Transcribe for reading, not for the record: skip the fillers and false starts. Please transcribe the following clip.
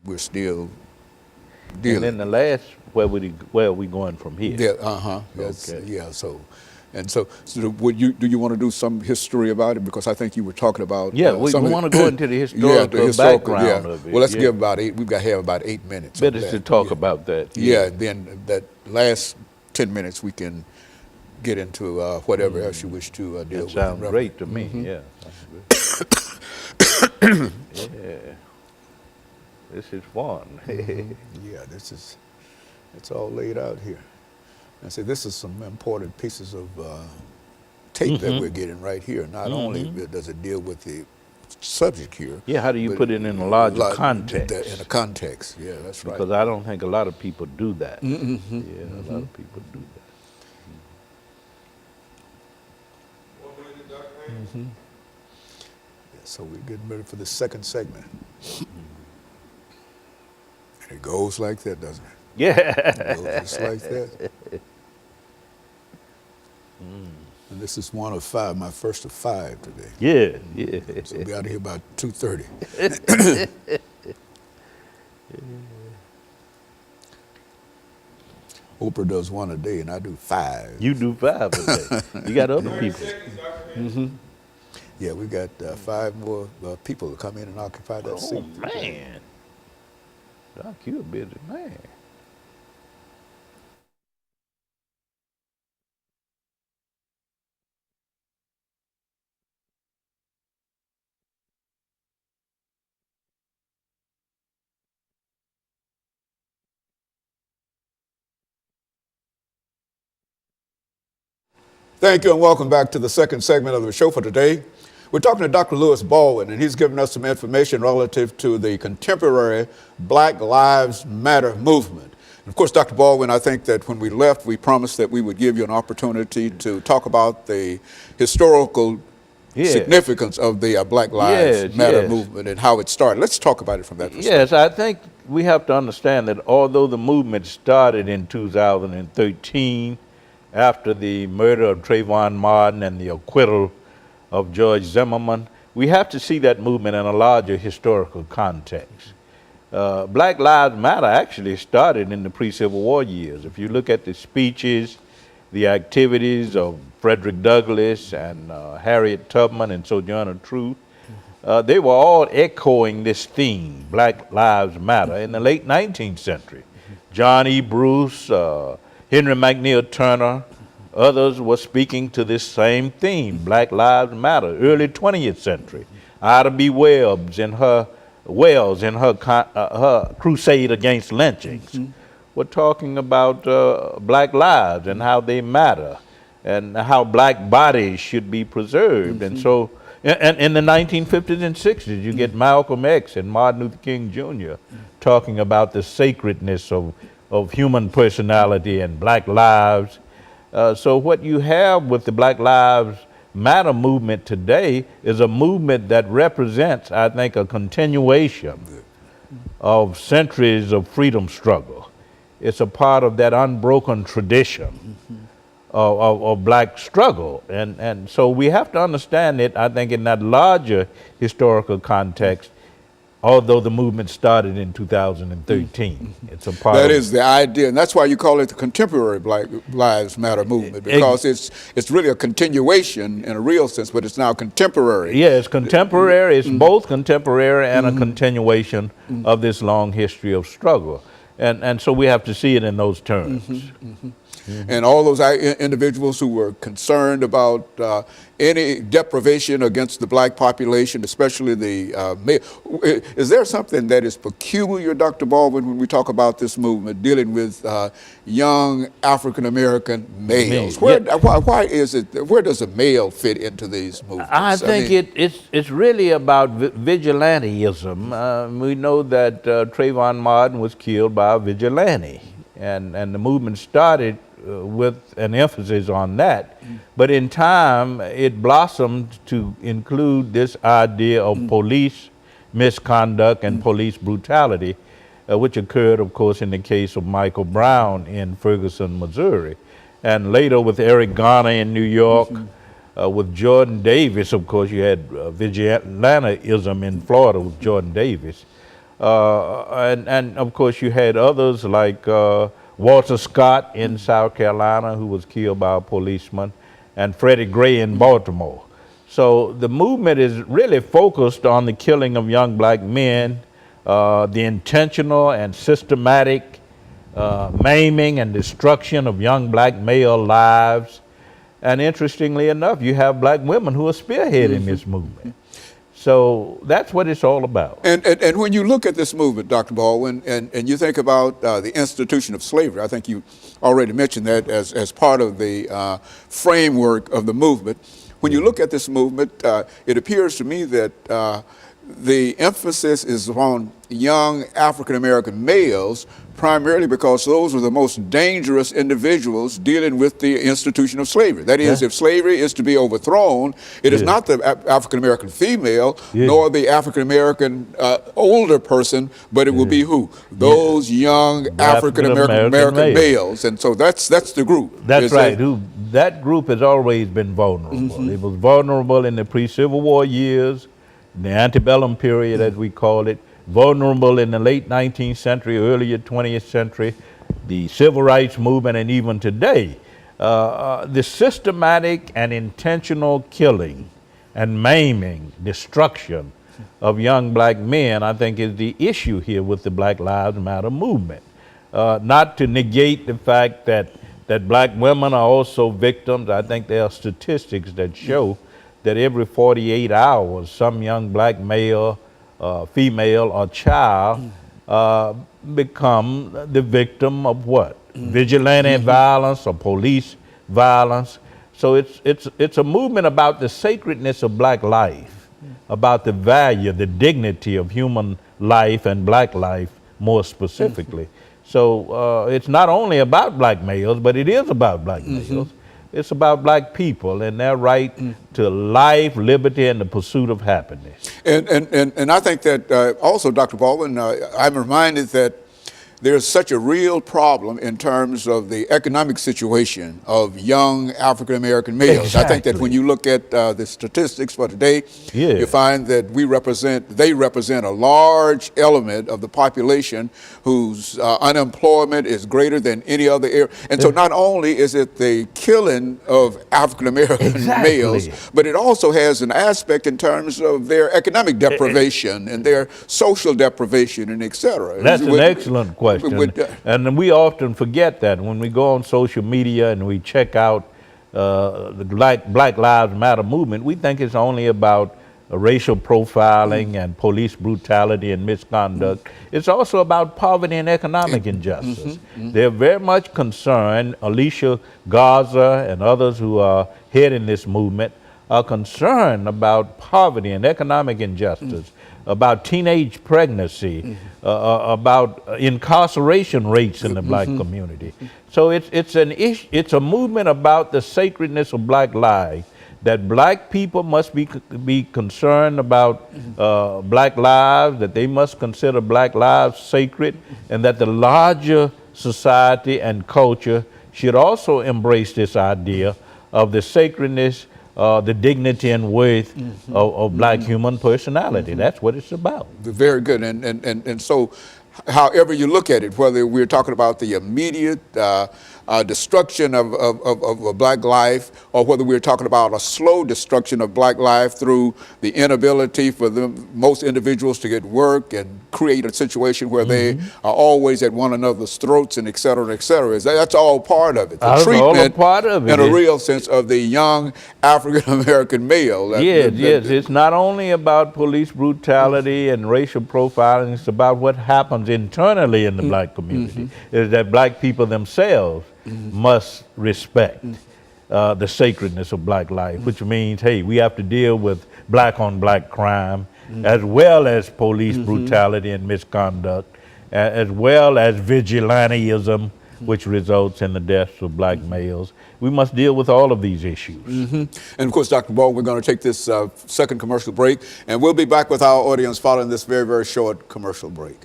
we're still And dealing. then the last, where are we going from here? Yeah, Okay. yeah. So do you want to do some history about it? Because I think you were talking about Yeah, we want to go into the yeah, the historical historical. Yeah. background of it. Well, let's yeah. give about 8. We've got to have about 8 minutes. Better of that. to talk Yeah. about that. Yeah, and then that last 10 minutes we can get into whatever else you wish to deal That with. sounds great to me. Yeah. Yeah. This is fun. Yeah, it's all laid out here. And see, this is some important pieces of tape that we're getting right here. Not only does it deal with the subject here. Yeah, how do you but put it in a larger context? In a context, yeah, that's right. Because I don't think a lot of people do that. Yeah, a lot of people do that. So we're getting ready for the second segment. And it goes like that, doesn't it? Yeah. It goes just like that. And this is one of 5, my first of 5 today. Yeah. So we'll be out of here about 2:30. Oprah does 1 a day, and I do 5. You do 5 a day. You got other people. Yeah, we got 5 more people to come in and occupy that seat. Oh, man. Doc, you a busy man. Thank you and welcome back to the second segment of the show for today. We're talking to Dr. LBaldwin, and he's given us some information relative to the contemporary Black Lives Matter movement. And of course, Dr. Baldwin, I think that when we left, we promised that we would give you an opportunity to talk about the historical significance of the Black Lives Matter movement and how it started. Let's talk about it from that perspective. Yes, I think we have to understand that although the movement started in 2013, after the murder of Trayvon Martin and the acquittal of George Zimmerman, we have to see that movement in a larger historical context. Black Lives Matter actually started in the pre-Civil War years. If you look at the speeches, the activities of Frederick Douglass and Harriet Tubman and Sojourner Truth, they were all echoing this theme, Black Lives Matter, in the late 19th century. John E. Bruce, Henry McNeil Turner, others were speaking to this same theme, Black Lives Matter, early 20th century. Ida B. Wells in her crusade against lynchings were talking about black lives and how they matter and how black bodies should be preserved. And so in the 1950s and 60s, you get Malcolm X and Martin Luther King Jr. talking about the sacredness of human personality and black lives. So what you have with the Black Lives Matter movement today is a movement that represents, I think, a continuation of centuries of freedom struggle. It's a part of that unbroken tradition of black struggle. And so we have to understand it, I think, in that larger historical context. Although the movement started in 2013, it's a part That is the idea, and that's why you call it the contemporary Black Lives Matter movement, because it's really a continuation in a real sense, but it's now contemporary. Yeah, it's contemporary. It's both contemporary and a continuation of this long history of struggle, and so we have to see it in those terms. And all those individuals who were concerned about any deprivation against the black population, especially the male. Is there something that is peculiar, Dr. Baldwin, when we talk about this movement dealing with young African-American males? Why is it, where does a male fit into these movements? I think it's really about vigilanteism. We know that Trayvon Martin was killed by a vigilante, and the movement started with an emphasis on that. But in time, it blossomed to include this idea of police misconduct and police brutality, which occurred, of course, in the case of Michael Brown in Ferguson, Missouri. And later with Eric Garner in New York, with Jordan Davis, of course, you had vigilanteism in Florida with Jordan Davis. And of course you had others like Walter Scott in South Carolina, who was killed by a policeman, and Freddie Gray in Baltimore. So the movement is really focused on the killing of young black men, the intentional and systematic maiming and destruction of young black male lives. And interestingly enough, you have black women who are spearheading this movement. So that's what it's all about. And when you look at this movement, Dr. Baldwin, and you think about the institution of slavery, I think you already mentioned that as part of the framework of the movement. When you look at this movement, it appears to me that the emphasis is on young African-American males, primarily because those are the most dangerous individuals dealing with the institution of slavery. That is, if slavery is to be overthrown, it is not the African-American female, nor the African-American older person, but it will be who? Those young African-American males. And so that's the group. That's right. That group has always been vulnerable. It was vulnerable in the pre-Civil War years, the antebellum period, as we call it, vulnerable in the late 19th century, earlier 20th century, the civil rights movement, and even today. The systematic and intentional killing and maiming, destruction of young black men, I think, is the issue here with the Black Lives Matter movement. Not to negate the fact that black women are also victims. I think there are statistics that show that every 48 hours, some young black male, female, or child become the victim of what? Vigilante violence or police violence. So it's a movement about the sacredness of black life, about the value, the dignity of human life and black life more specifically. So it's not only about black males, but it is about black males. It's about black people and their right to life, liberty, and the pursuit of happiness. And I think that also, Dr. Baldwin, I'm reminded that there's such a real problem in terms of the economic situation of young African-American males. Exactly. I think that when you look at the statistics for today, you find that they represent a large element of the population whose unemployment is greater than any other area. And so not only is it the killing of African-American males, but it also has an aspect in terms of their economic deprivation and their social deprivation and et cetera. That's an excellent question. And we often forget that when we go on social media and we check out the Black Lives Matter movement, we think it's only about racial profiling and police brutality and misconduct. It's also about poverty and economic injustice. They're very much concerned, Alicia Garza and others who are heading this movement are concerned about poverty and economic injustice, about teenage pregnancy, about incarceration rates in the black community. So it's a movement about the sacredness of black life, that black people must be concerned about black lives, that they must consider black lives sacred, and that the larger society and culture should also embrace this idea of the sacredness, the dignity and worth of black human personality. That's what it's about. Very good. And so however you look at it, whether we're talking about the immediate destruction of a black life, or whether we're talking about a slow destruction of black life through the inability for most individuals to get work and create a situation where they are always at one another's throats and et cetera, et cetera. That's all part of it. The treatment, all a part of it, in a real sense, of the young African-American male. Yes. It's not only about police brutality and racial profiling, it's about what happens internally in the black community, is that black people themselves must respect the sacredness of black life, which means, hey, we have to deal with black on black crime, as well as police brutality and misconduct, as well as vigilantism, which results in the deaths of black males. We must deal with all of these issues. And of course, Dr. Baldwin, we're going to take this second commercial break, and we'll be back with our audience following this very, very short commercial break.